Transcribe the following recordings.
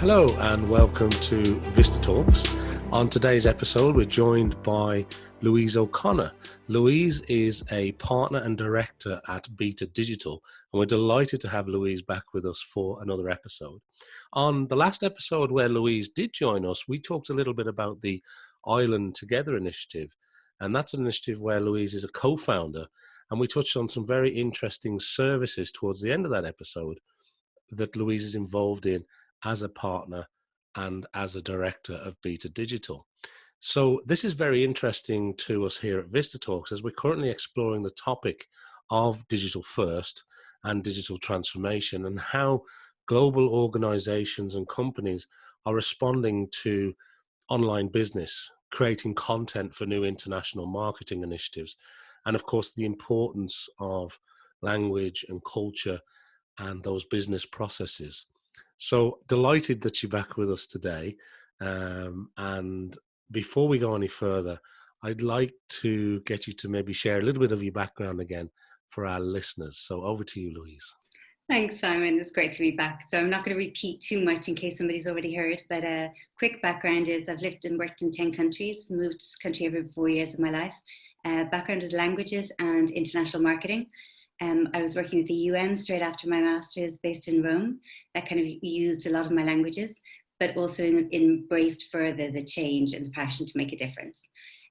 Hello and welcome to VistaTalks. On today's episode, we're joined by Louise O'Conor. Louise is a partner and director at Beta Digital, and we're delighted to have Louise back with us for another episode. On the last episode where Louise did join us, we talked a little bit about the Island Together initiative, and that's an initiative where Louise is a co-founder, and we touched on some very interesting services towards the end of that episode that Louise is involved in as a partner and as a director of Beta Digital. So this is very interesting to us here at VistaTalks as we're currently exploring the topic of digital first and digital transformation and how global organizations and companies are responding to online business, creating content for new international marketing initiatives, and of course the importance of language and culture and those business processes. So delighted that you're back with us today. And before we go any further, I'd like to get you to maybe share a little bit of your background again for our listeners. So over to you, Louise. Thanks, Simon. It's great to be back. So I'm not going to repeat too much in case somebody's already heard, but a quick background is I've lived and worked in 10 countries, moved country every 4 years of my life. Background is languages and international marketing. I was working with the UN straight after my master's based in Rome. That kind of used a lot of my languages, but also embraced further the change and the passion to make a difference,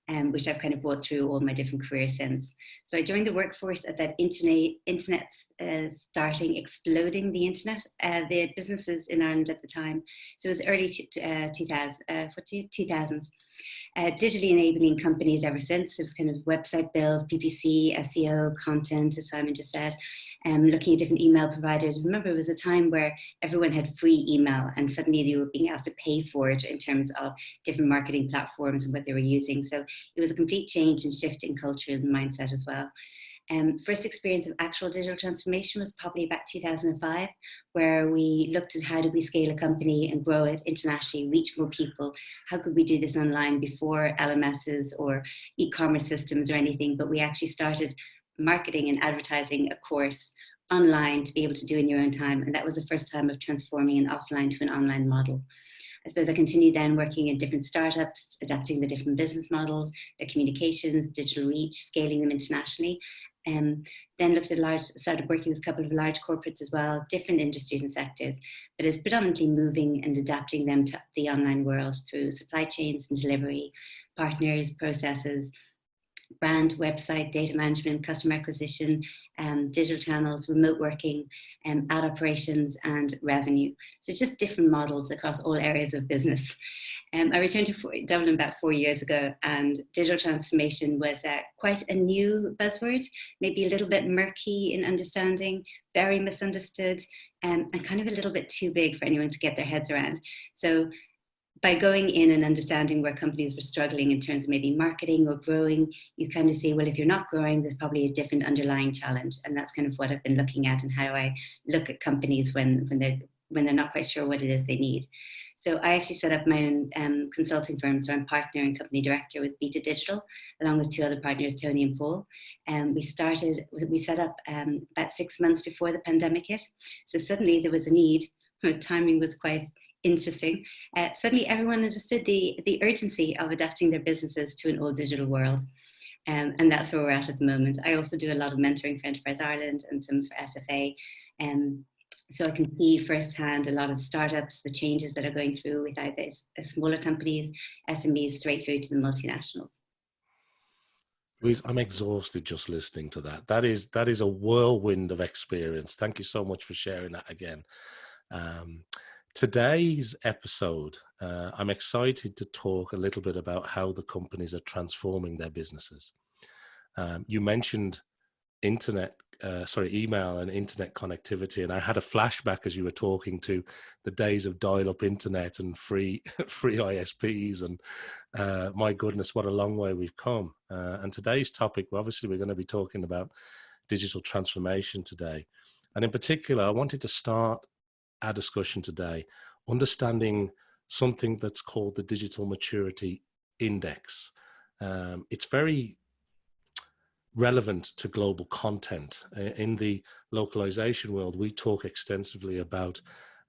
which I've kind of brought through all my different careers since. So I joined the workforce at that internet starting, exploding the internet, the businesses in Ireland at the time. So it was early 2000s. Digitally enabling companies ever since. It was kind of website build, PPC, SEO, content, as Simon just said, looking at different email providers. Remember, it was a time where everyone had free email and suddenly they were being asked to pay for it in terms of different marketing platforms and what they were using. So it was a complete change and shift in culture and mindset as well. First experience of actual digital transformation was probably about 2005, where we looked at how do we scale a company and grow it internationally, reach more people. How could we do this online before LMSs or e-commerce systems or anything? But we actually started marketing and advertising a course online to be able to do in your own time. And that was the first time of transforming an offline to an online model. I suppose I continued then working in different startups, adapting the different business models, their communications, digital reach, scaling them internationally. Then started working with a couple of large corporates as well, different industries and sectors, but it's predominantly moving and adapting them to the online world through supply chains and delivery, partners, processes, brand, website, data management, customer acquisition, digital channels, remote working, ad operations, and revenue. So just different models across all areas of business. I returned to Dublin about 4 years ago, and digital transformation was quite a new buzzword, maybe a little bit murky in understanding, very misunderstood, and kind of a little bit too big for anyone to get their heads around. So by going in and understanding where companies were struggling in terms of maybe marketing or growing, you kind of see, well, if you're not growing, there's probably a different underlying challenge. And that's kind of what I've been looking at and how I look at companies when they're not quite sure what it is they need. So I actually set up my own consulting firm. So I'm partner and company director with Beta Digital, along with two other partners, Tony and Paul. We set up about 6 months before the pandemic hit. So suddenly there was a need. Timing was quite interesting. Suddenly everyone understood the urgency of adapting their businesses to an all digital world. And that's where we're at the moment. I also do a lot of mentoring for Enterprise Ireland and some for SFA. So I can see firsthand a lot of startups, the changes that are going through with either smaller companies, SMEs, straight through to the multinationals. Louise, I'm exhausted just listening to that. That is a whirlwind of experience. Thank you so much for sharing that again. Today's episode, I'm excited to talk a little bit about how the companies are transforming their businesses. You mentioned email and internet connectivity, and I had a flashback as you were talking to the days of dial-up internet and free ISPs, and my goodness, what a long way we've come. And today's topic, obviously, we're going to be talking about digital transformation today, and in particular, I wanted to start our discussion today understanding something that's called the Digital Maturity Index. It's very relevant to global content. In the localization world, we talk extensively about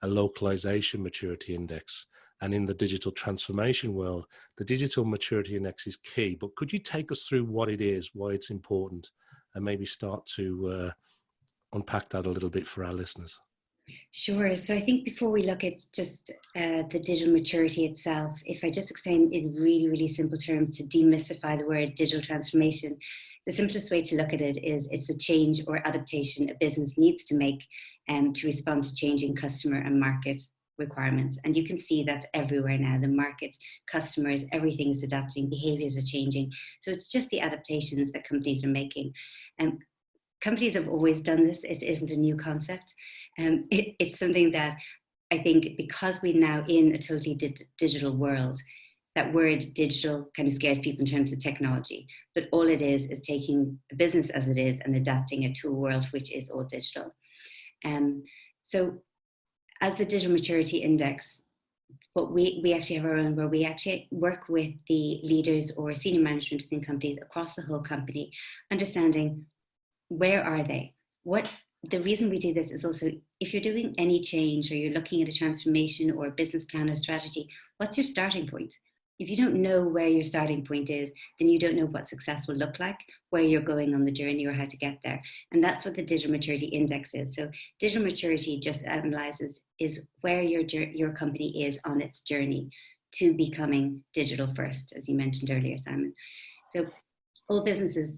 a localization maturity index. And in the digital transformation world, the digital maturity index is key. But could you take us through what it is, why it's important, and maybe start to unpack that a little bit for our listeners? Sure. So I think before we look at just the digital maturity itself, if I just explain in really, really simple terms to demystify the word digital transformation, the simplest way to look at it is it's the change or adaptation a business needs to make to respond to changing customer and market requirements. And you can see that's everywhere now. The market, customers, everything is adapting, behaviors are changing. So it's just the adaptations that companies are making. Companies have always done this. It isn't a new concept. It's something that I think, because we're now in a totally digital world, that word digital kind of scares people in terms of technology. But all it is taking a business as it is and adapting it to a world which is all digital. So as the Digital Maturity Index, what we actually have our own, where we actually work with the leaders or senior management within companies across the whole company, understanding where are they? The reason we do this is also, if you're doing any change or you're looking at a transformation or a business plan or strategy, what's your starting point? If you don't know where your starting point is, then you don't know what success will look like, where you're going on the journey or how to get there. And that's what the Digital Maturity Index is. So digital maturity just analyzes is where your company is on its journey to becoming digital first, as you mentioned earlier, Simon. So all businesses,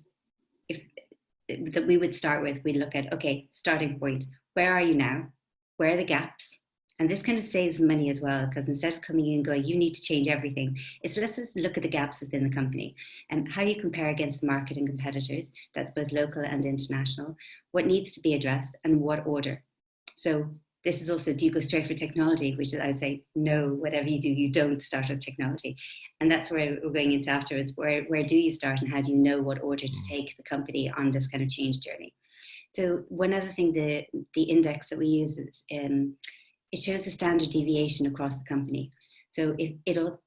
that we would start with, we'd look at, okay, starting point, where are you now? Where are the gaps? And this kind of saves money as well, because instead of coming in and going, you need to change everything, it's let's just look at the gaps within the company and how you compare against the market and competitors, that's both local and international, what needs to be addressed and what order. So this is also, do you go straight for technology, which is, I would say, no, whatever you do, you don't start with technology. And that's where we're going into afterwards. Where do you start and how do you know what order to take the company on this kind of change journey? So one other thing, the index that we use is, it shows the standard deviation across the company. So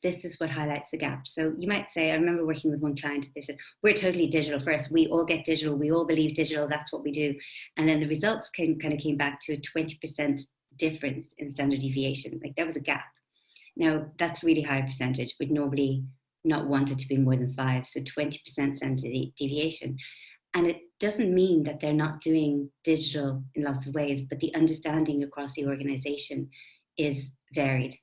this is what highlights the gap. So you might say, I remember working with one client, they said, we're totally digital first. We all get digital. We all believe digital. That's what we do. And then the results came back to a 20% difference in standard deviation. Like, there was a gap. Now, that's really high percentage. We'd normally not want it to be more than 5. So 20% standard deviation. And it doesn't mean that they're not doing digital in lots of ways, but the understanding across the organization is varied.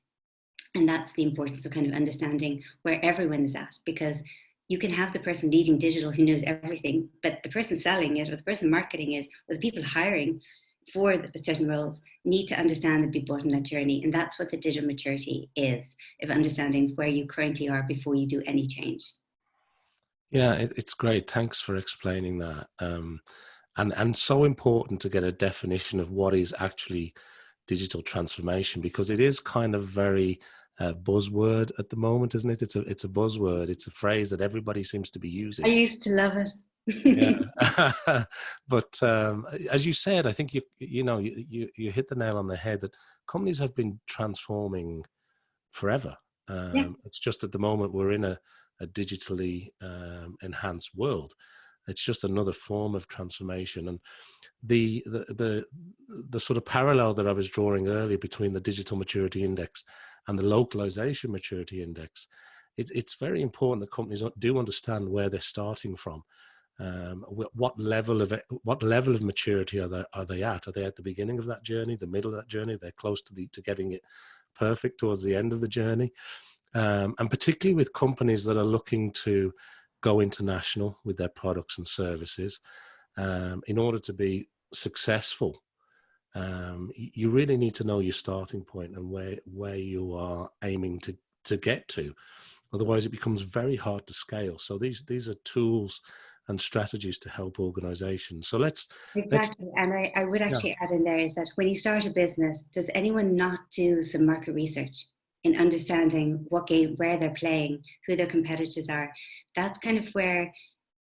And that's the importance of kind of understanding where everyone is at, because you can have the person leading digital who knows everything, but the person selling it or the person marketing it or the people hiring for the certain roles need to understand and be brought on that journey. And that's what the digital maturity is, of understanding where you currently are before you do any change. Yeah, it's great. Thanks for explaining that. And so important to get a definition of what is actually digital transformation, because it is kind of very buzzword at the moment, isn't it? It's a buzzword. It's a phrase that everybody seems to be using. I used to love it. Yeah. But as you said, I think you hit the nail on the head, that companies have been transforming forever. It's just at the moment we're in a digitally enhanced world. It's just another form of transformation. And the sort of parallel that I was drawing earlier between the Digital Maturity Index and the Localization Maturity Index, it's very important that companies do understand where they're starting from. What level of maturity are they at? Are they at the beginning of that journey, the middle of that journey? They're close to getting it perfect towards the end of the journey. And particularly with companies that are looking to go international with their products and services, in order to be successful, you really need to know your starting point and where you are aiming to get to. Otherwise, it becomes very hard to scale. So these are tools and strategies to help organizations. So Exactly. And I would actually add in there is that when you start a business, does anyone not do some market research in understanding what game, where they're playing, who their competitors are? That's kind of where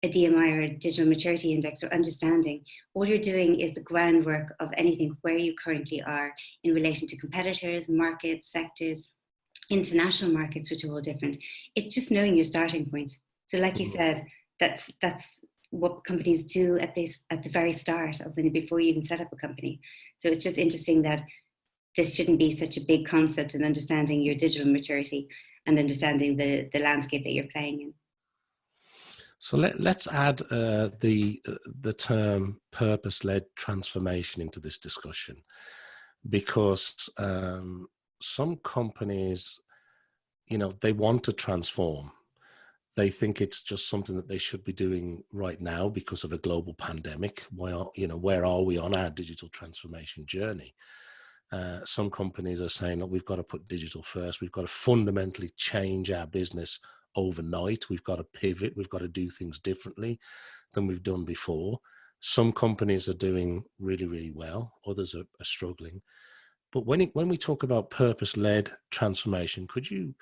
a DMI or a digital maturity index, or understanding, all you're doing is the groundwork of anything, where you currently are in relation to competitors, markets, sectors, international markets, which are all different. It's just knowing your starting point. So like you said, that's what companies do at the very start of before you even set up a company. So it's just interesting that this shouldn't be such a big concept, and understanding your digital maturity and understanding the landscape that you're playing in. So let's add the term purpose-led transformation into this discussion, because some companies, they want to transform. They think it's just something that they should be doing right now because of a global pandemic. Where are we on our digital transformation journey? Some companies are saying that we've got to put digital first. We've got to fundamentally change our business overnight. We've got to pivot. We've got to do things differently than we've done before. Some companies are doing really, really well. Others are struggling. But when we talk about purpose-led transformation, could you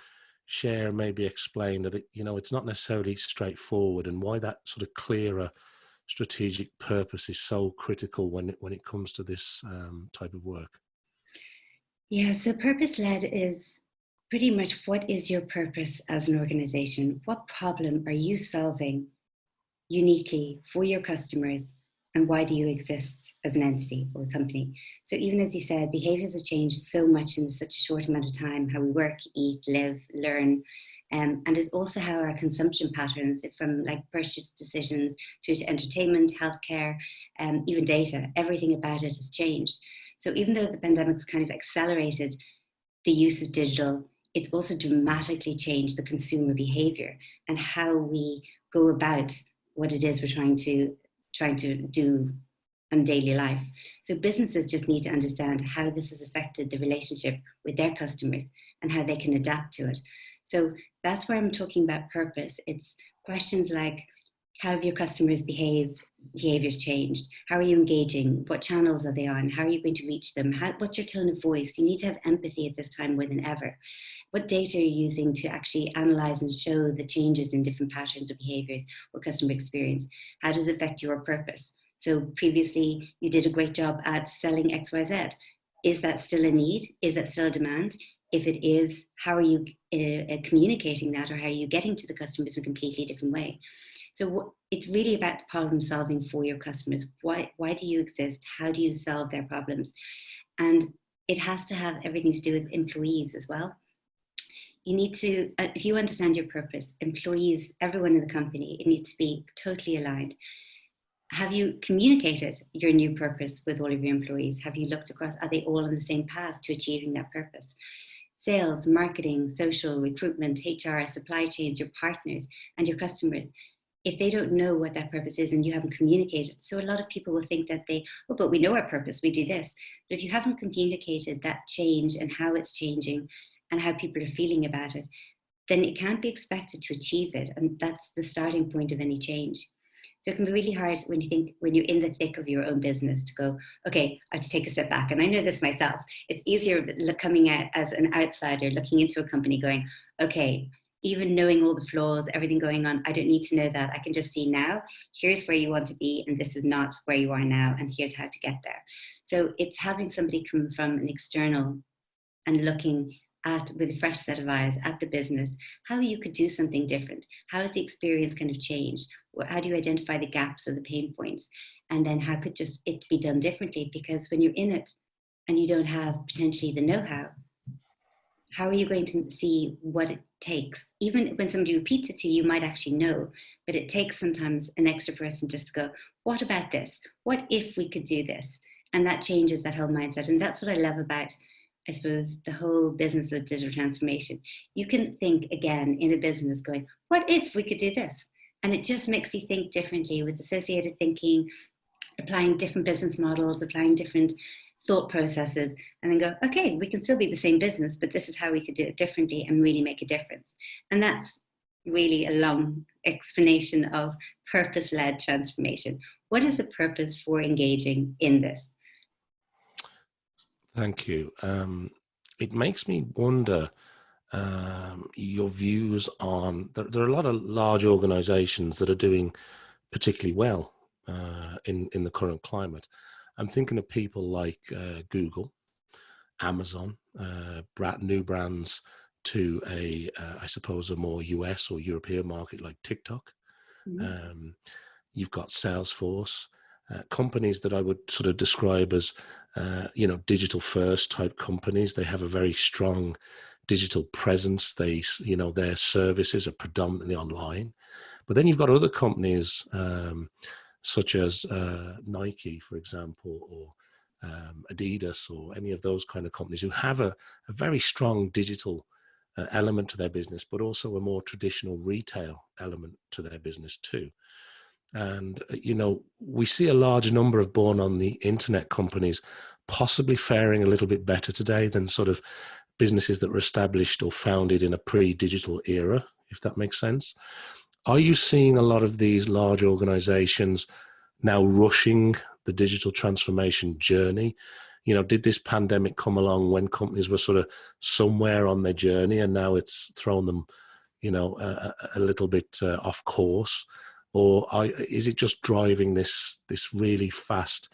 share, maybe explain that it's not necessarily straightforward, and why that sort of clearer strategic purpose is so critical when it comes to this type of work? Yeah, so purpose-led is pretty much, what is your purpose as an organization? What problem are you solving uniquely for your customers? And why do you exist as an entity or a company? So even as you said, behaviors have changed so much in such a short amount of time, how we work, eat, live, learn. And it's also how our consumption patterns, from like purchase decisions through to entertainment, healthcare, even data, everything about it has changed. So even though the pandemic's kind of accelerated the use of digital, it's also dramatically changed the consumer behavior and how we go about what it is we're trying to do in daily life. So businesses just need to understand how this has affected the relationship with their customers and how they can adapt to it. So that's where I'm talking about purpose. It's questions like, how have your customers behaviors changed? How are you engaging? What channels are they on? How are you going to reach them? What's your tone of voice? You need to have empathy at this time more than ever. What data are you using to actually analyze and show the changes in different patterns or behaviors or customer experience? How does it affect your purpose? So previously you did a great job at selling XYZ. Is that still a need? Is that still a demand? If it is, how are you communicating that, or how are you getting to the customers in a completely different way? So it's really about problem solving for your customers. Why do you exist? How do you solve their problems? And it has to have everything to do with employees as well. You need to, if you understand your purpose, employees, everyone in the company, it needs to be totally aligned. Have you communicated your new purpose with all of your employees? Have you looked across, are they all on the same path to achieving that purpose? Sales, marketing, social, recruitment, HR, supply chains, your partners and your customers, if they don't know what that purpose is and you haven't communicated. So a lot of people will think that but we know our purpose, we do this. But if you haven't communicated that change and how it's changing and how people are feeling about it, then it can't be expected to achieve it. And that's the starting point of any change. So it can be really hard when you're in the thick of your own business to go, okay, I have to take a step back. And I know this myself. It's easier coming out as an outsider, looking into a company going, okay, even knowing all the flaws, everything going on, I don't need to know that. I can just see now, here's where you want to be, and this is not where you are now, and here's how to get there. So it's having somebody come from an external and looking at, with a fresh set of eyes, at the business, how you could do something different. How has the experience kind of changed? How do you identify the gaps or the pain points? And then how could just it be done differently? Because when you're in it and you don't have potentially the know-how, how are you going to see what it takes? Even when somebody repeats it to you, you might actually know, but it takes sometimes an extra person just to go, what about this? What if we could do this? And that changes that whole mindset. And that's what I love about, I suppose, the whole business of digital transformation. You can think again in a business going, what if we could do this? And it just makes you think differently with associated thinking, applying different business models, applying different thought processes, and then go, okay, we can still be the same business, but this is how we could do it differently and really make a difference. And that's really a long explanation of purpose-led transformation. What is the purpose for engaging in this? Thank you. It makes me wonder your views on, there are a lot of large organizations that are doing particularly well in the current climate. I'm thinking of people like Google, Amazon, new brands to I suppose, a more US or European market like TikTok. Mm-hmm. You've got Salesforce. companies that I would sort of describe as, digital first type companies. They have a very strong digital presence. Their services are predominantly online. But then you've got other companies such as Nike, for example, or Adidas, or any of those kind of companies who have a very strong digital element to their business, but also a more traditional retail element to their business too. And, we see a large number of born on the internet companies possibly faring a little bit better today than sort of businesses that were established or founded in a pre-digital era, if that makes sense. Are you seeing a lot of these large organizations now rushing the digital transformation journey? Did this pandemic come along when companies were sort of somewhere on their journey and now it's thrown them, a little bit off course? Or is it just driving this really fast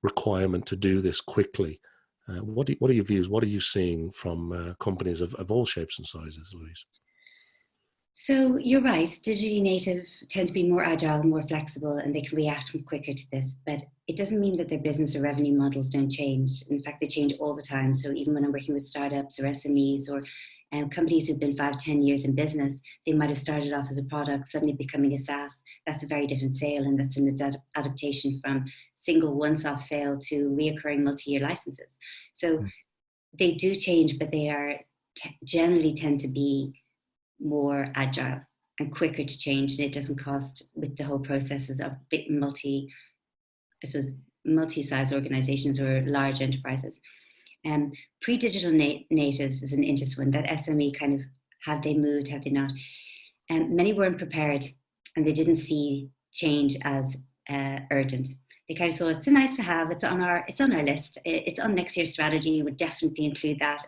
requirement to do this quickly? What are your views? What are you seeing from companies of all shapes and sizes, Louise? So you're right, digitally native tend to be more agile, more flexible, and they can react quicker to this. But it doesn't mean that their business or revenue models don't change. In fact, they change all the time. So even when I'm working with startups or SMEs or companies who've been 5-10 years in business, they might have started off as a product, suddenly becoming a SaaS. That's a very different sale, and that's an adaptation from single once-off sale to reoccurring multi-year licenses. So they do change, but they are generally tend to be more agile and quicker to change, and it doesn't cost with the whole processes of multi-size organizations or large enterprises. Pre-digital natives is an interesting one. That SME kind of, have they moved, have they not? Many weren't prepared, and they didn't see change as urgent. They kind of saw it's a nice to have. It's on our list. It's on next year's strategy. Would definitely include that.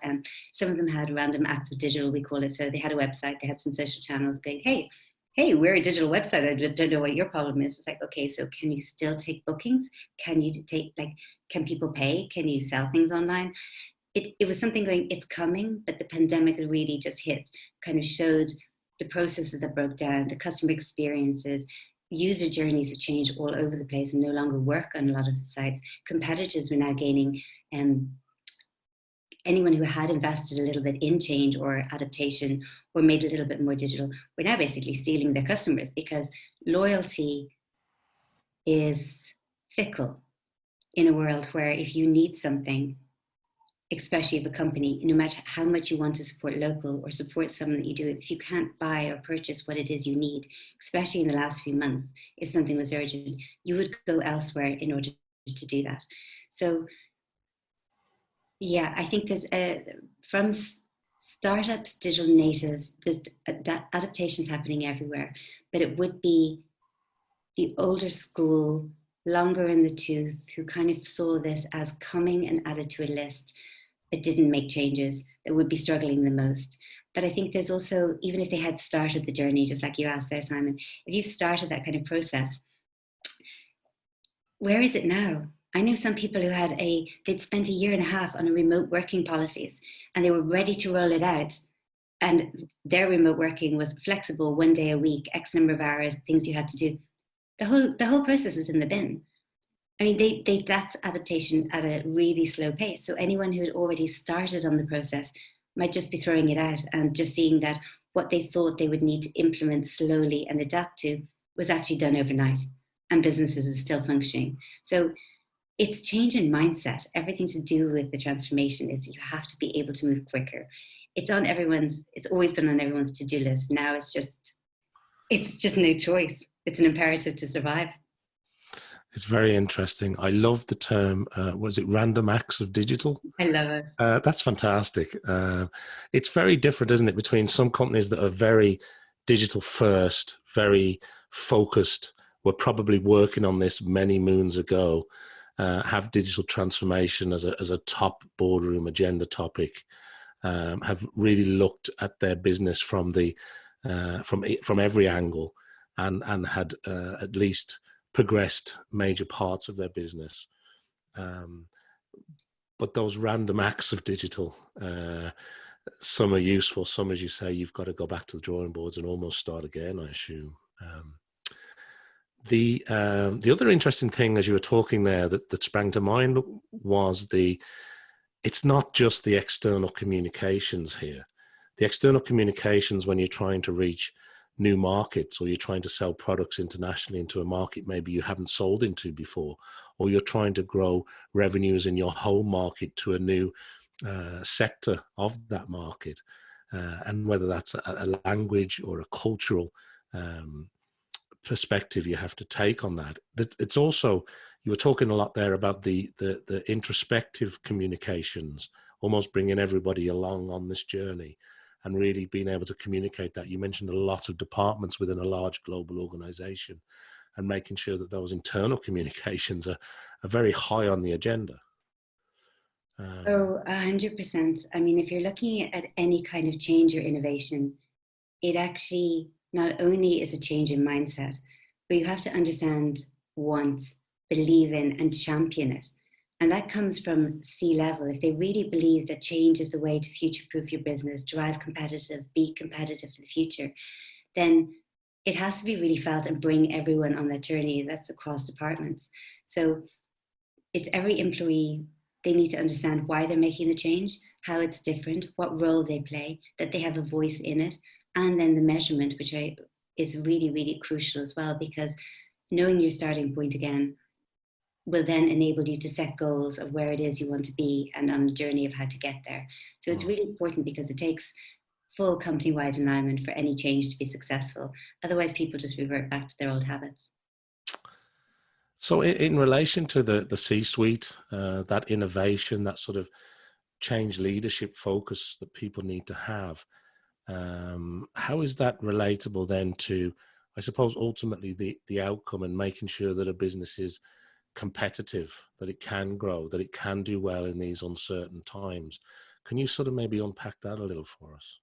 Some of them had random acts of digital, we call it. So they had a website. They had some social channels going, hey, we're a digital website. I don't know what your problem is. It's like, okay, so can you still take bookings? Can you can people pay? Can you sell things online? It was something going, it's coming, but the pandemic really just hit, kind of showed the processes that broke down, the customer experiences. User journeys have changed all over the place and no longer work on a lot of the sites. Competitors were now gaining, anyone who had invested a little bit in change or adaptation or made it a little bit more digital, were now basically stealing their customers, because loyalty is fickle in a world where if you need something, especially of a company, no matter how much you want to support local or support someone that you do, if you can't buy or purchase what it is you need, especially in the last few months, if something was urgent, you would go elsewhere in order to do that. So yeah, I think there's from startups, digital natives, there's adaptations happening everywhere, but it would be the older school, longer in the tooth, who kind of saw this as coming and added to a list, but didn't make changes, that would be struggling the most. But I think there's also, even if they had started the journey, just like you asked there, Simon, if you started that kind of process, where is it now? I know some people who they'd spent 1.5 years on a remote working policies, and they were ready to roll it out. And their remote working was flexible, 1 day a week, X number of hours, things you had to do. The whole process is in the bin. I mean, that's adaptation at a really slow pace. So anyone who had already started on the process might just be throwing it out and just seeing that what they thought they would need to implement slowly and adapt to was actually done overnight, and businesses are still functioning. So it's change in mindset. Everything to do with the transformation is you have to be able to move quicker. It's always been on everyone's to-do list. Now it's just no choice. It's an imperative to survive. It's very interesting. I love the term, was it random acts of digital? I love it. That's fantastic. It's very different, isn't it, between some companies that are very digital first, very focused, were probably working on this many moons ago, have digital transformation as a top boardroom agenda topic, have really looked at their business from every angle, and had at least progressed major parts of their business. But those random acts of digital, some are useful, some, as you say, you've got to go back to the drawing boards and almost start again, I assume. The other interesting thing as you were talking there that sprang to mind was it's not just the external communications here. The external communications when you're trying to reach new markets, or you're trying to sell products internationally into a market maybe you haven't sold into before, or you're trying to grow revenues in your home market to a new sector of that market, and whether that's a language or a cultural perspective you have to take on that. It's also, you were talking a lot there about the introspective communications, almost bringing everybody along on this journey and really being able to communicate that. You mentioned a lot of departments within a large global organization, and making sure that those internal communications are very high on the agenda. 100%. I mean, if you're looking at any kind of change or innovation, it actually not only is a change in mindset, but you have to understand, want, believe in, and champion it. And that comes from C-level. If they really believe that change is the way to future-proof your business, drive competitive, be competitive for the future, then it has to be really felt and bring everyone on that journey. That's across departments. So it's every employee. They need to understand why they're making the change, how it's different, what role they play, that they have a voice in it, and then the measurement, which is really, really crucial as well, because knowing your starting point again will then enable you to set goals of where it is you want to be and on the journey of how to get there. So it's really important, because it takes full company-wide alignment for any change to be successful. Otherwise, people just revert back to their old habits. So in relation to the C-suite, that innovation, that sort of change leadership focus that people need to have, how is that relatable then to, I suppose, ultimately the outcome and making sure that a business is competitive, that it can grow, that it can do well in these uncertain times? Can you sort of maybe unpack that a little for us?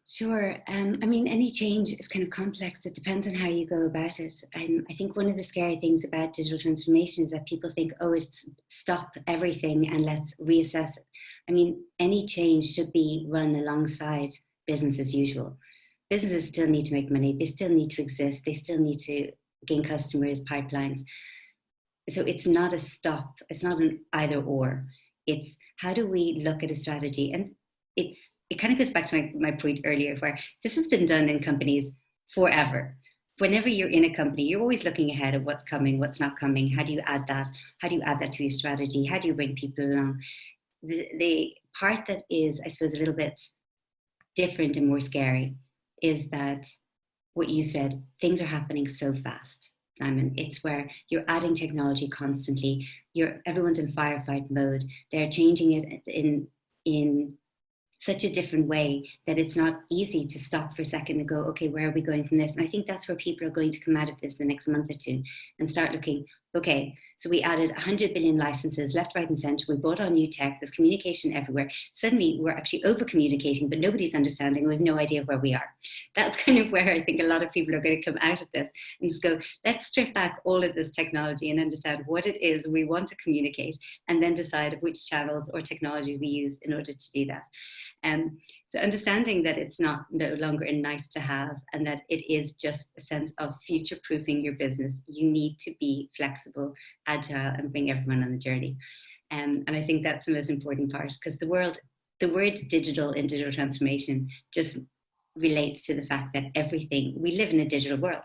Sure. I mean, any change is kind of complex. It depends on how you go about it. And I think one of the scary things about digital transformation is that people think, oh, it's stop everything and let's reassess it. I mean, any change should be run alongside business as usual. Businesses still need to make money. They still need to exist. They still need to gain customers, pipelines. So it's not a stop. It's not an either or. It's how do we look at a strategy? And it kind of goes back to my point earlier, where this has been done in companies forever. Whenever you're in a company, you're always looking ahead of what's coming, what's not coming. How do you add that? How do you add that to your strategy? How do you bring people along? The part that is, I suppose, a little bit different and more scary is that what you said, things are happening so fast, Simon. It's where you're adding technology constantly. Everyone's in firefight mode. They're changing it in such a different way that it's not easy to stop for a second and go, okay, where are we going from this? And I think that's where people are going to come out of this the next month or two and start looking, okay, so we added 100 billion licenses left, right, and center. We brought on new tech. There's communication everywhere. Suddenly, we're actually over-communicating, but nobody's understanding. We have no idea where we are. That's kind of where I think a lot of people are going to come out of this and just go, let's strip back all of this technology and understand what it is we want to communicate, and then decide which channels or technologies we use in order to do that. So understanding that it's no longer a nice to have, and that it is just a sense of future-proofing your business. You need to be flexible, agile, and bring everyone on the journey. And I think that's the most important part, because the word digital and digital transformation just relates to the fact that we live in a digital world.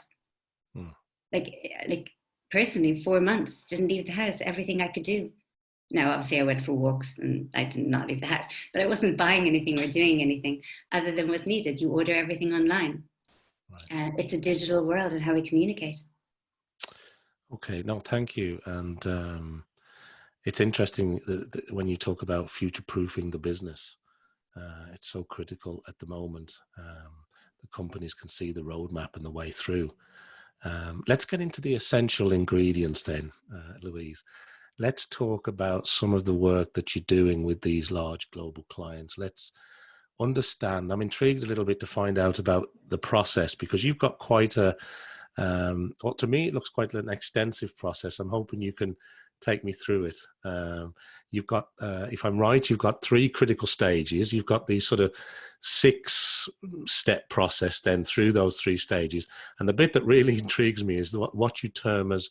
Like personally, 4 months, didn't leave the house, everything I could do. Now, obviously, I went for walks and I did not leave the house, but I wasn't buying anything or doing anything other than what's needed. You order everything online. Right. It's a digital world and how we communicate. Okay, no, thank you. And it's interesting that when you talk about future-proofing the business, it's so critical at the moment. The companies can see the roadmap and the way through. Let's get into the essential ingredients then, Louise. Let's talk about some of the work that you're doing with these large global clients. Let's understand. I'm intrigued a little bit to find out about the process, because you've got quite well, to me, it looks quite an extensive process. I'm hoping you can take me through it. You've got, if I'm right, you've got 3 critical stages. You've got the sort of 6-step process then through those 3 stages. And the bit that really intrigues me is what you term as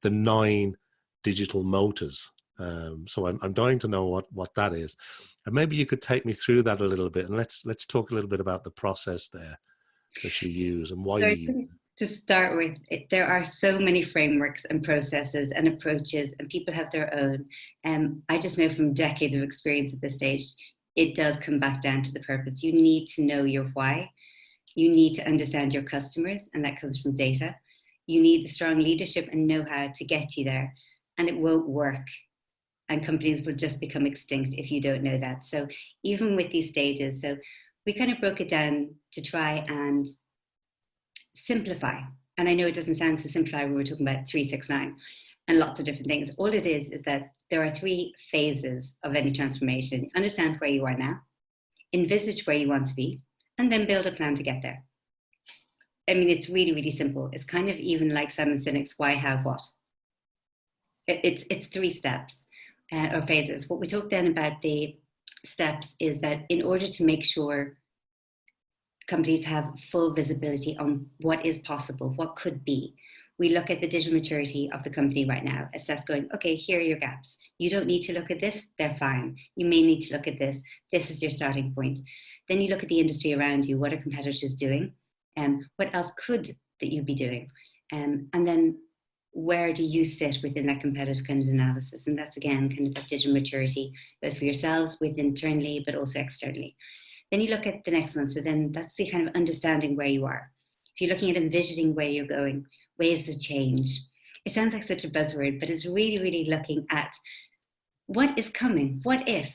the 9 digital motors. So I'm dying to know what that is. And maybe you could take me through that a little bit, and let's talk a little bit about the process there that you use and why you use it. To start with, there are so many frameworks and processes and approaches, and people have their own. I just know from decades of experience at this stage, it does come back down to the purpose. You need to know your why. You need to understand your customers, and that comes from data. You need the strong leadership and know-how to get you there, and it won't work. And companies will just become extinct if you don't know that. So even with these stages, so we kind of broke it down to try and simplify. And I know it doesn't sound so simplified when we're talking about 369 and lots of different things. All it is that there are 3 phases of any transformation. Understand where you are now, envisage where you want to be, and then build a plan to get there. I mean, it's really, really simple. It's kind of even like Simon Sinek's why, how, what. It's 3 steps or phases. What we talked then about the steps is that in order to make sure companies have full visibility on what is possible, what could be, we look at the digital maturity of the company right now, assess going, okay, here are your gaps. You don't need to look at this, they're fine. You may need to look at this. This is your starting point. Then you look at the industry around you. What are competitors doing? What else could that you be doing? And then where do you sit within that competitive kind of analysis? And that's again, kind of that digital maturity, both for yourselves, with internally, but also externally. Then you look at the next one. So then that's the kind of understanding where you are. If you're looking at envisioning where you're going, waves of change. It sounds like such a buzzword, but it's really, really looking at what is coming. What if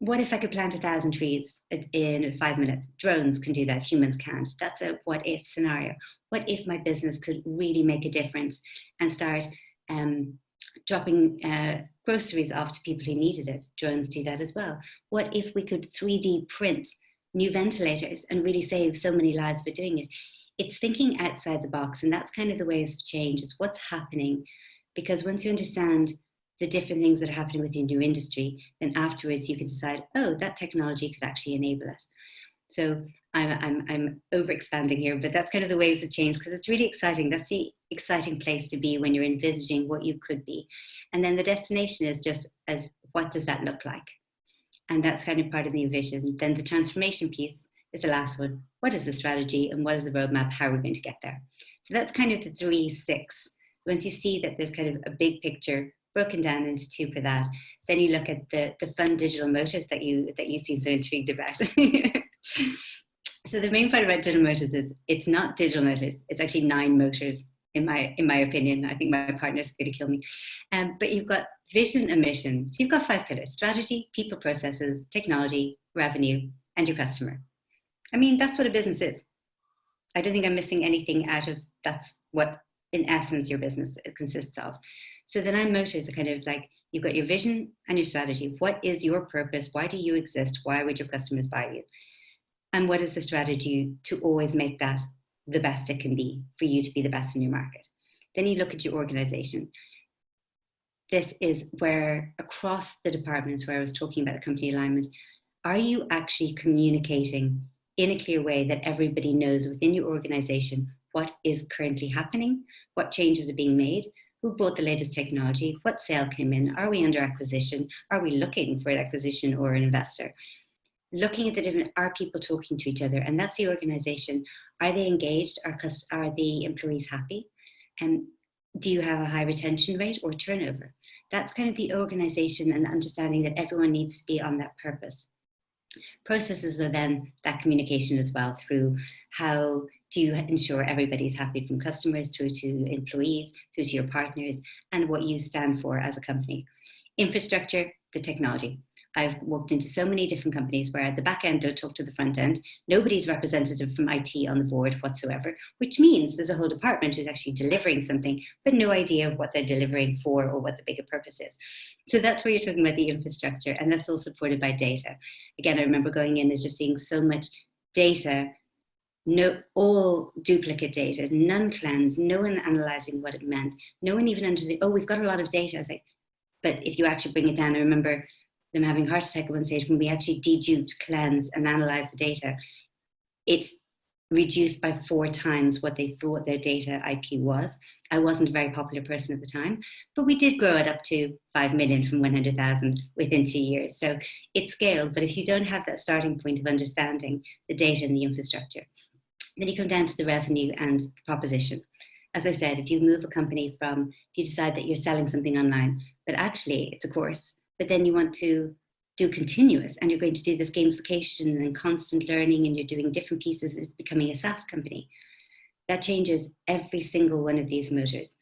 I could plant 1,000 trees in 5 minutes? Drones can do that, humans can't. That's a what if scenario. What if my business could really make a difference and start dropping groceries off to people who needed it? Drones do that as well. What if we could 3D print new ventilators and really save so many lives by doing it? It's thinking outside the box, and that's kind of the waves of change, is what's happening. Because once you understand the different things that are happening within your industry, then afterwards you can decide, oh, that technology could actually enable it. So I'm over expanding here, but that's kind of the waves of change, because it's really exciting. That's the exciting place to be when you're envisaging what you could be. And then the destination is just as, what does that look like? And that's kind of part of the vision. Then the transformation piece is the last one. What is the strategy and what is the roadmap? How are we going to get there? So that's kind of the 3, 6. Once you see that there's kind of a big picture broken down into 2 for that, then you look at the fun digital motors that you seem so intrigued about. So the main part about digital motors is it's not digital motors. It's actually 9 motors in my opinion. I think my partner's going to kill me. But you've got vision and mission. So you've got 5 pillars: strategy, people, processes, technology, revenue, and your customer. I mean, that's what a business is. I don't think I'm missing anything out of that's what, in essence, your business consists of. So the 9 motors are kind of like, you've got your vision and your strategy. What is your purpose? Why do you exist? Why would your customers buy you? And what is the strategy to always make that the best it can be, for you to be the best in your market? Then you look at your organization. This is where, across the departments where I was talking about the company alignment, are you actually communicating in a clear way that everybody knows within your organization what is currently happening, what changes are being made, who bought the latest technology, what sale came in, are we under acquisition, are we looking for an acquisition or an investor? Looking at the different, are people talking to each other? And that's the organization. Are they engaged? Are the employees happy? And do you have a high retention rate or turnover? That's kind of the organization and understanding that everyone needs to be on that purpose. Processes are then that communication as well, through how do you ensure everybody's happy, from customers through to employees, through to your partners, and what you stand for as a company. Infrastructure, the technology. I've walked into so many different companies where the back end don't talk to the front end. Nobody's representative from IT on the board whatsoever, which means there's a whole department who's actually delivering something, but no idea of what they're delivering for or what the bigger purpose is. So that's where you're talking about the infrastructure, and that's all supported by data. Again, I remember going in and just seeing so much data, all duplicate data, none cleansed, no one analyzing what it meant, no one even understood, oh, we've got a lot of data. I was like, But if you actually bring it down, I remember them having a heart attack at one stage when we actually deduped, cleansed, and analyzed the data. It's reduced by 4 times what they thought their data IP was. I wasn't a very popular person at the time, but we did grow it up to 5 million from 100,000 within 2 years. So it scaled, but if you don't have that starting point of understanding the data and the infrastructure, then you come down to the revenue and the proposition. As I said, if you move a company from, if you decide that you're selling something online, but actually it's a course, but then you want to do continuous and you're going to do this gamification and constant learning and you're doing different pieces, it's becoming a SaaS company. That changes every single one of these motors.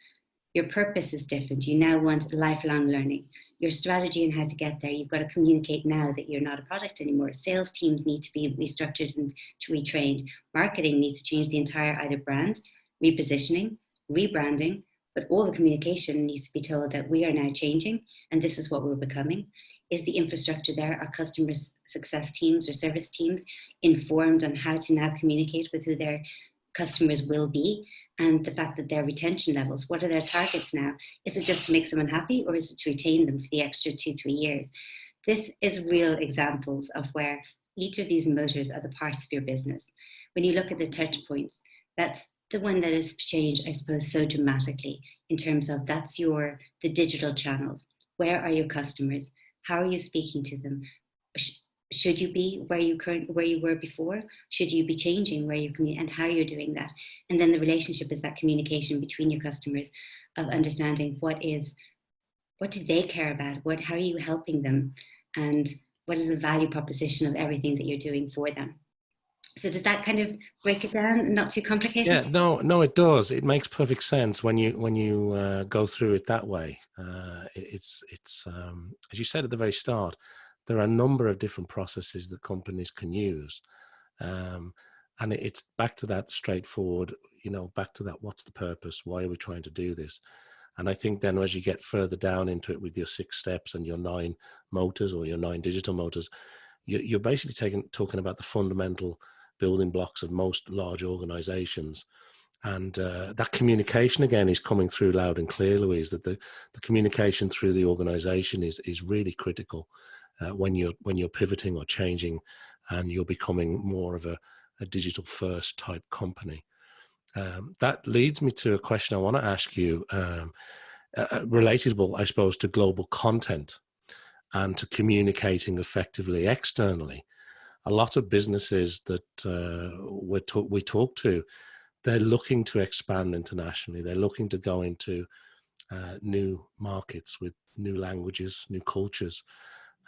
Your purpose is different. You now want lifelong learning. Your strategy and how to get there, you've got to communicate now that you're not a product anymore. Sales teams need to be restructured and retrained. Marketing needs to change the entire either brand, repositioning, rebranding, but all the communication needs to be told that we are now changing and this is what we're becoming. Is the infrastructure there? Are customer success teams or service teams informed on how to now communicate with who their customers will be? And the fact that their retention levels, what are their targets now? Is it just to make someone happy or is it to retain them for the extra 2-3 years? This is real examples of where each of these motors are the parts of your business. When you look at the touch points, that's the one that has changed, I suppose, so dramatically in terms of that's the digital channels. Where are your customers? How are you speaking to them? Should you be where you were before? Should you be changing where you and how you're doing that? And then the relationship is that communication between your customers of understanding what do they care about? How are you helping them? And what is the value proposition of everything that you're doing for them? So does that kind of break it down? Not too complicated? Yeah, no, it does. It makes perfect sense when you go through it that way. It's as you said at the very start, there are a number of different processes that companies can use, and it's back to that straightforward. Back to that. What's the purpose? Why are we trying to do this? And I think then as you get further down into it with your 6 steps and your 9 motors or your 9 digital motors, you're basically talking about the fundamental building blocks of most large organizations. And that communication again is coming through loud and clear, Louise, that the communication through the organization is really critical when you're pivoting or changing and you're becoming more of a digital first type company. That leads me to a question I want to ask you, relatable, I suppose, to global content and to communicating effectively externally. A lot of businesses that we talk to, they're looking to expand internationally. They're looking to go into new markets with new languages, new cultures,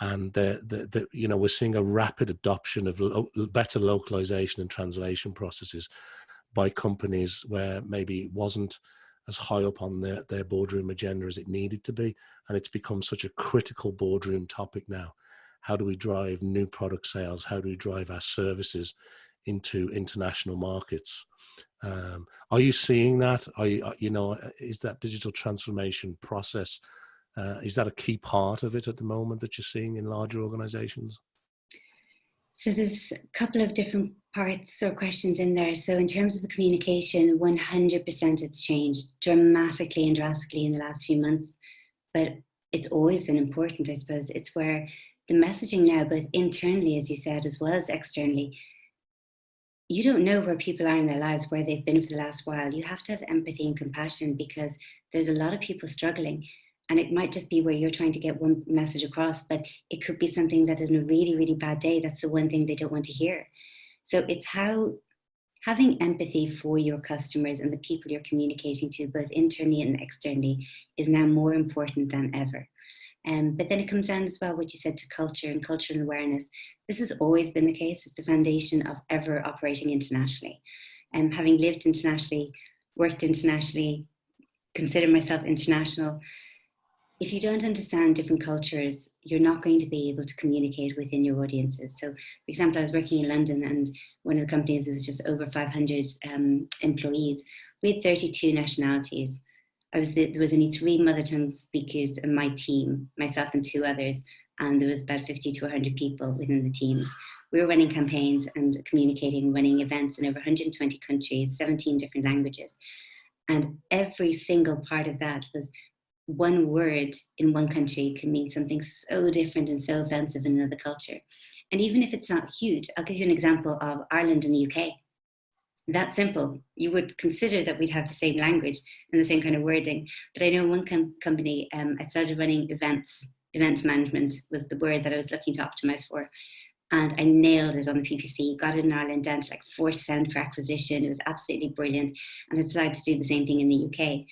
and we're seeing a rapid adoption of better localization and translation processes by companies where maybe it wasn't as high up on their boardroom agenda as it needed to be, and it's become such a critical boardroom topic now. How do we drive new product sales? How do we drive our services into international markets? Are you seeing that? Is that digital transformation process, is that a key part of it at the moment that you're seeing in larger organizations? So there's a couple of different parts or questions in there. So in terms of the communication, 100% it's changed dramatically and drastically in the last few months, but it's always been important, I suppose. It's where the messaging now, both internally, as you said, as well as externally, you don't know where people are in their lives, where they've been for the last while. You have to have empathy and compassion because there's a lot of people struggling. And it might just be where you're trying to get one message across, but it could be something that in a really, really bad day, that's the one thing they don't want to hear. So it's how having empathy for your customers and the people you're communicating to, both internally and externally, is now more important than ever. But then it comes down as well, what you said, to culture and cultural awareness. This has always been the case. It's the foundation of ever operating internationally. And having lived internationally, worked internationally, consider myself international, if you don't understand different cultures, you're not going to be able to communicate within your audiences. So, for example, I was working in London and one of the companies, it was just over 500 employees. We had 32 nationalities. There was only 3 mother tongue speakers in my team, myself and 2 others, and there was about 50 to 100 people within the teams. We were running campaigns and communicating, running events in over 120 countries, 17 different languages. And every single part of that was one word in one country can mean something so different and so offensive in another culture. And even if it's not huge, I'll give you an example of Ireland and the UK. That simple. You would consider that we'd have the same language and the same kind of wording. But I know one company, I started running events management was the word that I was looking to optimize for. And I nailed it on the PPC, got it in Ireland down to like 4 cents per acquisition. It was absolutely brilliant. And I decided to do the same thing in the UK.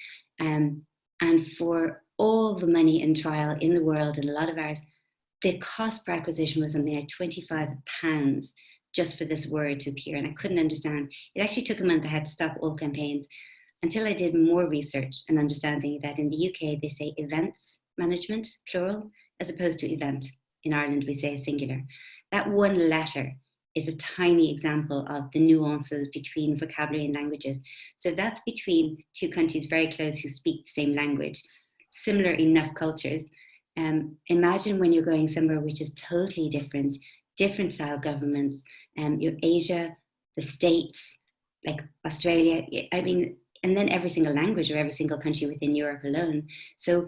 And for all the money and trial in the world, and a lot of ours, the cost per acquisition was something like £25 just for this word to appear. And I couldn't understand. It actually took a month. I had to stop all campaigns until I did more research and understanding that in the UK, they say events management, plural, as opposed to event. In Ireland, we say singular. That one letter is a tiny example of the nuances between vocabulary and languages. So that's between two countries very close who speak the same language, similar enough cultures. Imagine when you're going somewhere which is totally different style governments, your Asia, the States, like Australia, I mean, and then every single language or every single country within Europe alone. So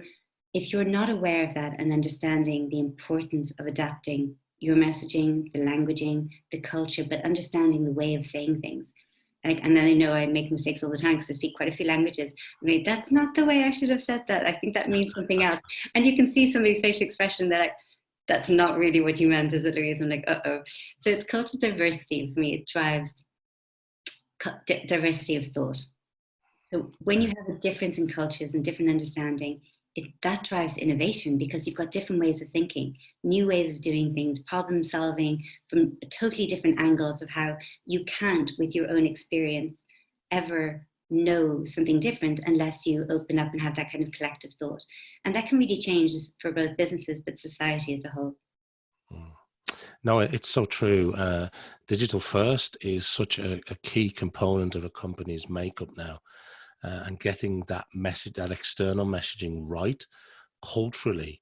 if you're not aware of that and understanding the importance of adapting your messaging, the languaging, the culture, but understanding the way of saying things. And I know I make mistakes all the time because I speak quite a few languages. I mean, that's not the way I should have said that. I think that means something else. And you can see somebody's facial expression that that's not really what you meant, is it, Louise? I'm like, uh-oh. So it's cultural diversity for me. It drives diversity of thought. So when you have a difference in cultures and different understanding, that drives innovation because you've got different ways of thinking, new ways of doing things, problem solving from totally different angles of how you can't, with your own experience, ever know something different unless you open up and have that kind of collective thought. And that can really change for both businesses, but society as a whole. No, it's so true. Digital first is such a key component of a company's makeup now. And getting that message, that external messaging right culturally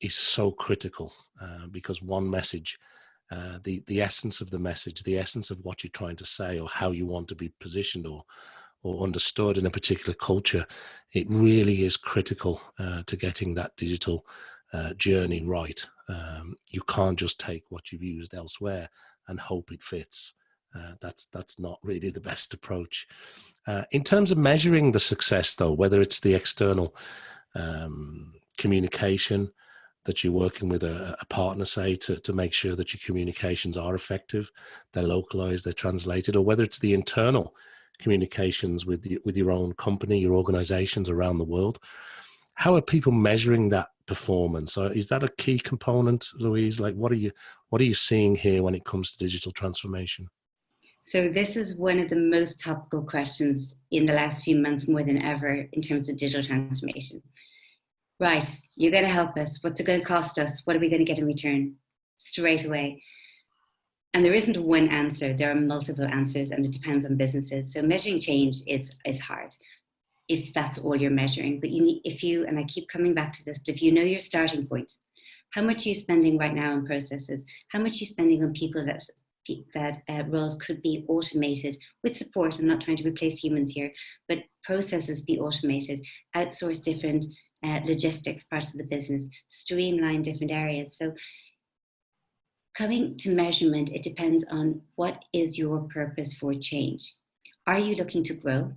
is so critical because one message, the essence of the message, the essence of what you're trying to say or how you want to be positioned or understood in a particular culture, it really is critical to getting that digital journey right. You can't just take what you've used elsewhere and hope it fits. That's not really the best approach. In terms of measuring the success, though, whether it's the external communication that you're working with a partner, say, to make sure that your communications are effective, they're localized, they're translated, or whether it's the internal communications with your own company, your organizations around the world, how are people measuring that performance? Is that a key component, Louise? Like, what are you seeing here when it comes to digital transformation? So this is one of the most topical questions in the last few months more than ever in terms of digital transformation. Right, you're going to help us. What's it going to cost us? What are we going to get in return? Straight away. And there isn't one answer. There are multiple answers and it depends on businesses. So measuring change is hard if that's all you're measuring. But you need, and I keep coming back to this, but if you know your starting point, how much are you spending right now on processes? How much are you spending on people that roles could be automated with support? I'm not trying to replace humans here, but processes be automated, outsource different logistics parts of the business, streamline different areas. So coming to measurement, it depends on what is your purpose for change. Are you looking to grow?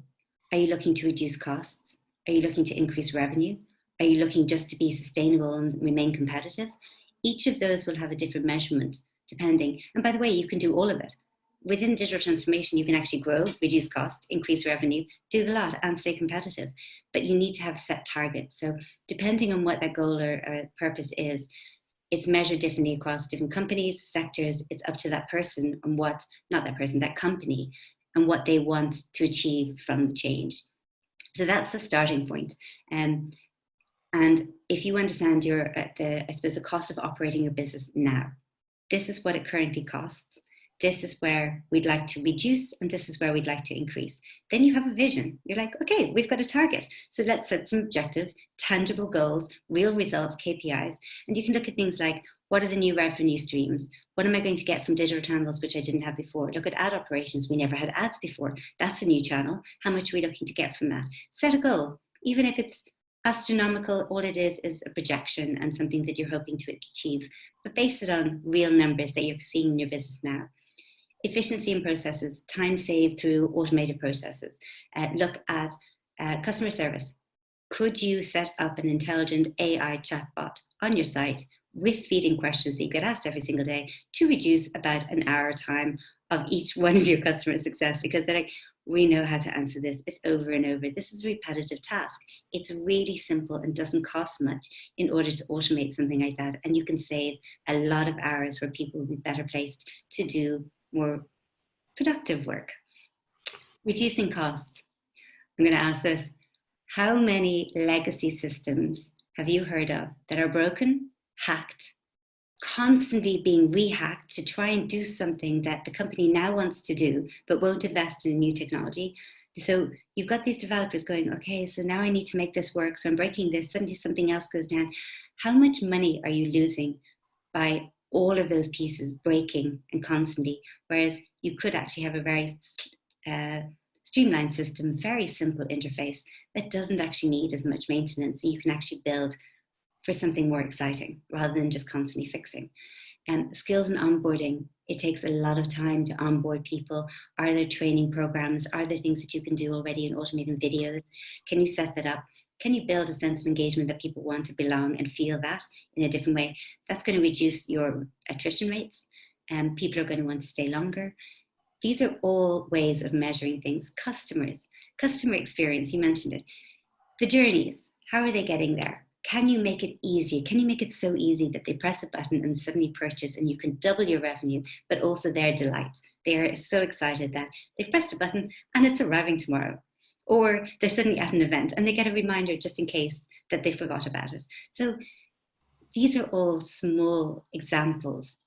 Are you looking to reduce costs? Are you looking to increase revenue? Are you looking just to be sustainable and remain competitive? Each of those will have a different measurement depending. And by the way, you can do all of it. Within digital transformation, you can actually grow, reduce costs, increase revenue, do the lot and stay competitive. But you need to have set targets. So depending on what that goal or purpose is, it's measured differently across different companies, sectors. It's up to that person and that company and what they want to achieve from the change. So that's the starting point. And if you understand the cost of operating your business now, this is what it currently costs. This is where we'd like to reduce, and this is where we'd like to increase. Then you have a vision. You're like, okay, we've got a target. So let's set some objectives, tangible goals, real results, KPIs. And you can look at things like, what are the new revenue streams? What am I going to get from digital channels, which I didn't have before? Look at ad operations. We never had ads before. That's a new channel. How much are we looking to get from that? Set a goal, even if it's astronomical. All it is a projection and something that you're hoping to achieve, but base it on real numbers that you're seeing in your business now. Efficiency in processes, time saved through automated processes. Look at customer service. Could you set up an intelligent AI chatbot on your site with feeding questions that you get asked every single day to reduce about an hour time of each one of your customer success? Because they're like, we know how to answer this. It's over and over. This is a repetitive task. It's really simple and doesn't cost much in order to automate something like that. And you can save a lot of hours where people will be better placed to do more productive work. Reducing costs. I'm going to ask this. How many legacy systems have you heard of that are broken, hacked, constantly being rehacked to try and do something that the company now wants to do, but won't invest in new technology? So you've got these developers going, okay, so now I need to make this work. So I'm breaking this, suddenly something else goes down. How much money are you losing by all of those pieces breaking and constantly? Whereas you could actually have a very streamlined system, very simple interface that doesn't actually need as much maintenance. So you can actually build for something more exciting rather than just constantly fixing. And skills and onboarding, it takes a lot of time to onboard people. Are there training programs? Are there things that you can do already in automated videos? Can you set that up? Can you build a sense of engagement that people want to belong and feel that in a different way? That's going to reduce your attrition rates, and people are going to want to stay longer. These are all ways of measuring things. Customers, customer experience, you mentioned it. The journeys, how are they getting there? Can you make it easier? Can you make it so easy that they press a button and suddenly purchase and you can double your revenue, but also their delight? They're so excited that they've pressed a button and it's arriving tomorrow. Or they're suddenly at an event and they get a reminder just in case that they forgot about it. So these are all small examples.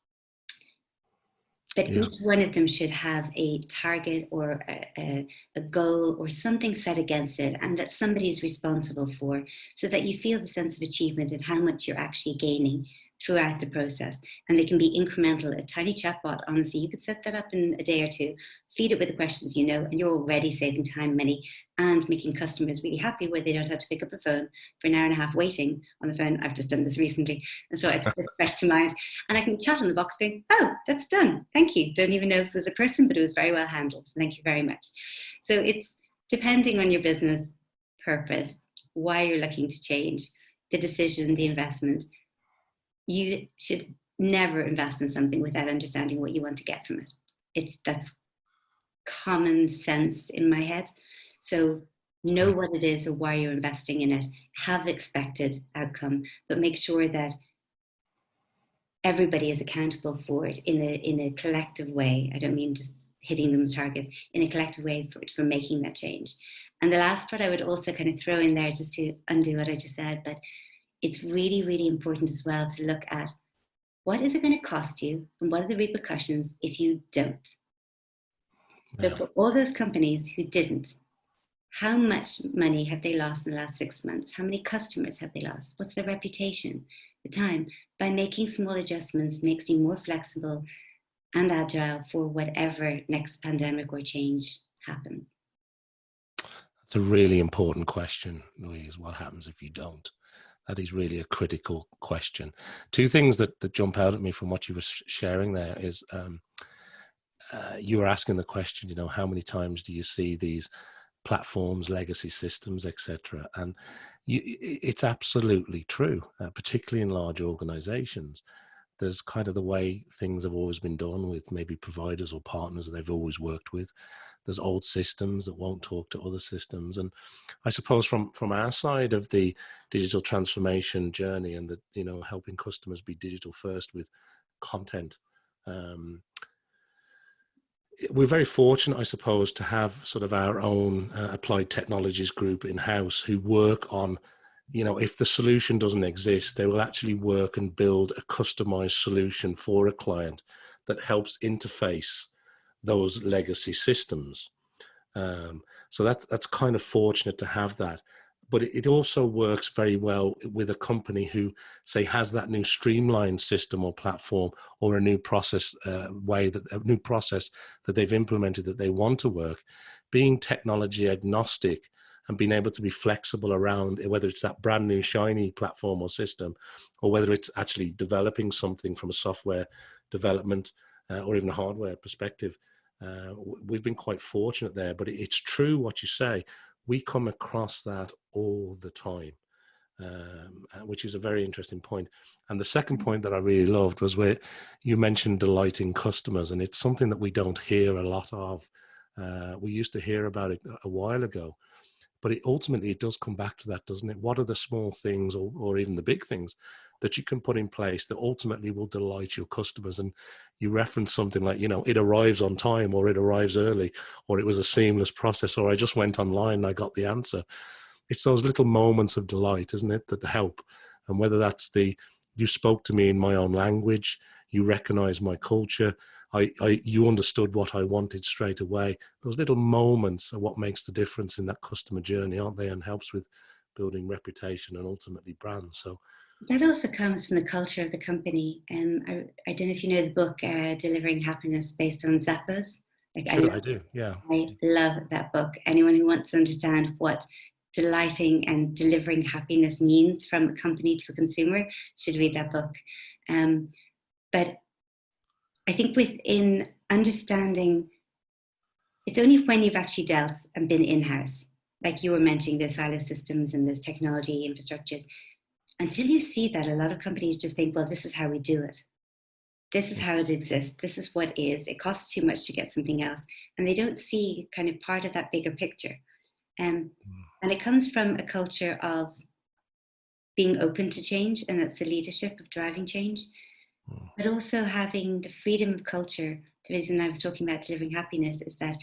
But each one of them should have a target or a goal or something set against it, and that somebody is responsible for, so that you feel the sense of achievement and how much you're actually gaining throughout the process. And they can be incremental. A tiny chatbot, honestly, you could set that up in a day or two, feed it with the questions you know, and you're already saving time, money, and making customers really happy where they don't have to pick up the phone for an hour and a half waiting on the phone. I've just done this recently, and so it's fresh to mind. And I can chat on the box going, oh, that's done. Thank you. Don't even know if it was a person, but it was very well handled. Thank you very much. So it's depending on your business purpose, why you're looking to change, the decision, the investment. You should never invest in something without understanding what you want to get from it. That's common sense in my head. So know what it is or why you're investing in it, have expected outcome, but make sure that everybody is accountable for it in a collective way. I don't mean just hitting them the target, in a collective way for making that change. And the last part I would also kind of throw in there just to undo what I just said, but it's really, really important as well to look at what is it going to cost you and what are the repercussions if you don't. So for all those companies who didn't, how much money have they lost in the last 6 months? How many customers have they lost? What's their reputation? The time. By making small adjustments makes you more flexible and agile for whatever next pandemic or change happens. That's a really important question, Louise. What happens if you don't? That is really a critical question. Two things that jump out at me from what you were sharing there is you were asking the question, you know, how many times do you see these platforms, legacy systems, etc.? And it's absolutely true, particularly in large organizations. There's kind of the way things have always been done with maybe providers or partners that they've always worked with. There's old systems that won't talk to other systems. And I suppose from our side of the digital transformation journey and the, you know, helping customers be digital first with content, we're very fortunate, I suppose, to have sort of our own applied technologies group in-house who work on, you know, if the solution doesn't exist, they will actually work and build a customized solution for a client that helps interface those legacy systems. So that's kind of fortunate to have that. but it also works very well with a company who, say, has that new streamlined system or platform, or a new process a new process that they've implemented that they want to work. Being technology agnostic and being able to be flexible around whether it's that brand new shiny platform or system, or whether it's actually developing something from a software development or even a hardware perspective. We've been quite fortunate there, but it's true what you say. We come across that all the time, which is a very interesting point. And the second point that I really loved was where you mentioned delighting customers, and it's something that we don't hear a lot of. We used to hear about it a while ago, but ultimately it does come back to that, doesn't it? What are the small things, or even the big things, that you can put in place that ultimately will delight your customers? And you reference something like, it arrives on time, or it arrives early, or it was a seamless process, or I just went online and I got the answer. It's those little moments of delight, isn't it, that help. And whether that's you spoke to me in my own language, you recognize my culture, you understood what I wanted straight away. Those little moments are what makes the difference in that customer journey, aren't they? And helps with building reputation and ultimately brand. So that also comes from the culture of the company. I don't know if you know the book Delivering Happiness, based on Zappos. Sure, I do. Yeah. I love that book. Anyone who wants to understand what delighting and delivering happiness means from a company to a consumer should read that book. But I think within understanding, it's only when you've actually dealt and been in-house, like you were mentioning, the silo systems and there's technology infrastructures, until you see that, a lot of companies just think, well, this is how we do it. This is how it exists. This is what is. It costs too much to get something else. And they don't see kind of part of that bigger picture. And it comes from a culture of being open to change, and that's the leadership of driving change, but also having the freedom of culture. The reason I was talking about delivering happiness is that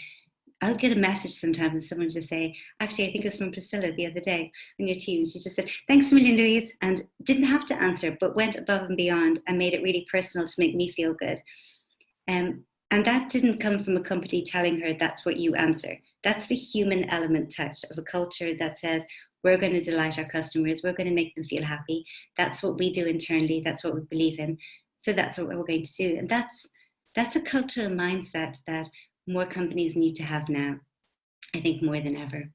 I'll get a message sometimes and someone just say, actually, I think it was from Priscilla the other day on your team. She just said, thanks a million, Louise, and didn't have to answer, but went above and beyond and made it really personal to make me feel good. And that didn't come from a company telling her that's what you answer. That's the human element touch of a culture that says, we're going to delight our customers. We're going to make them feel happy. That's what we do internally. That's what we believe in. So that's what we're going to do. And that's a cultural mindset that more companies need to have now, I think, more than ever.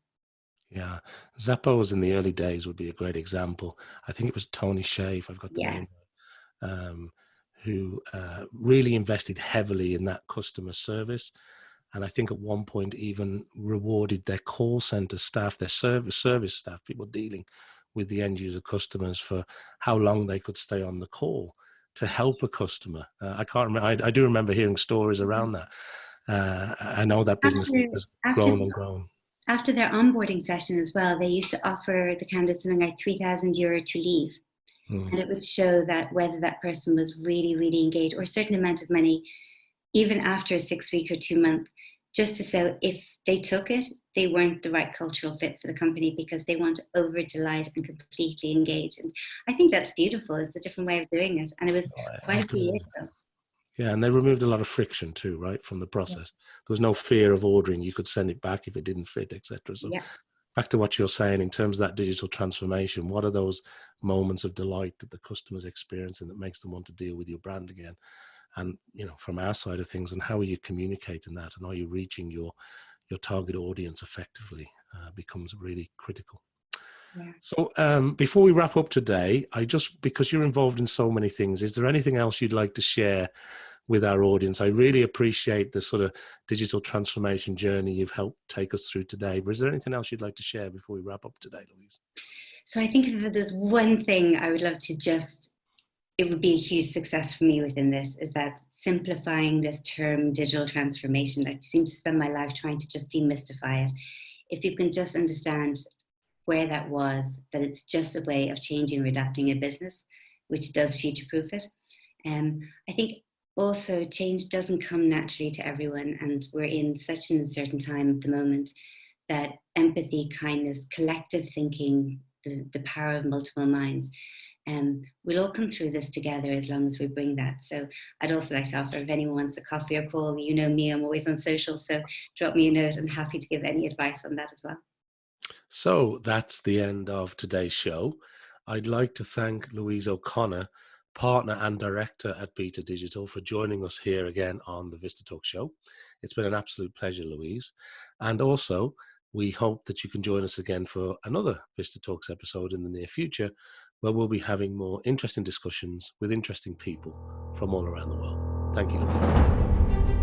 Yeah. Zappos in the early days would be a great example. I think it was Tony Shave, I've got the name, who really invested heavily in that customer service. And I think at one point even rewarded their call center staff, their service staff, people dealing with the end user customers, for how long they could stay on the call to help a customer. I can't remember. I do remember hearing stories around that. I know that business has grown and grown. After their onboarding session as well, they used to offer the candidates something like €3,000 to leave. And it would show that whether that person was really, really engaged, or a certain amount of money, even after a 6 week or 2 month, just to show if they took it, they weren't the right cultural fit for the company, because they want to over delight and completely engage. And I think that's beautiful. It's a different way of doing it. And it was quite a few years ago. Yeah, and they removed a lot of friction too, right, from the process. There was no fear of ordering. You could send it back if it didn't fit, etc. So back to what you're saying in terms of that digital transformation, what are those moments of delight that the customer's experiencing that makes them want to deal with your brand again? And, from our side of things, and how are you communicating that, and are you reaching your target audience effectively, becomes really critical. Yeah. So before we wrap up today, because you're involved in so many things, is there anything else you'd like to share with our audience? I really appreciate the sort of digital transformation journey you've helped take us through today, but is there anything else you'd like to share before we wrap up today, Louise? So I think if there's one thing I would love to it would be a huge success for me within this, is that simplifying this term digital transformation. I seem to spend my life trying to just demystify it. If you can just understand where that was, that it's just a way of changing or adapting a business, which does future-proof it. I think also change doesn't come naturally to everyone, and we're in such an uncertain time at the moment that empathy, kindness, collective thinking, the power of multiple minds, we'll all come through this together as long as we bring that. So I'd also like to offer, if anyone wants a coffee or call, you know me, I'm always on social, so drop me a note. I'm happy to give any advice on that as well. So that's the end of today's show. I'd like to thank Louise O'Conor, partner and director at Beta Digital, for joining us here again on the VistaTalks show. It's been an absolute pleasure, Louise. And also, we hope that you can join us again for another VistaTalks episode in the near future, where we'll be having more interesting discussions with interesting people from all around the world. Thank you, Louise.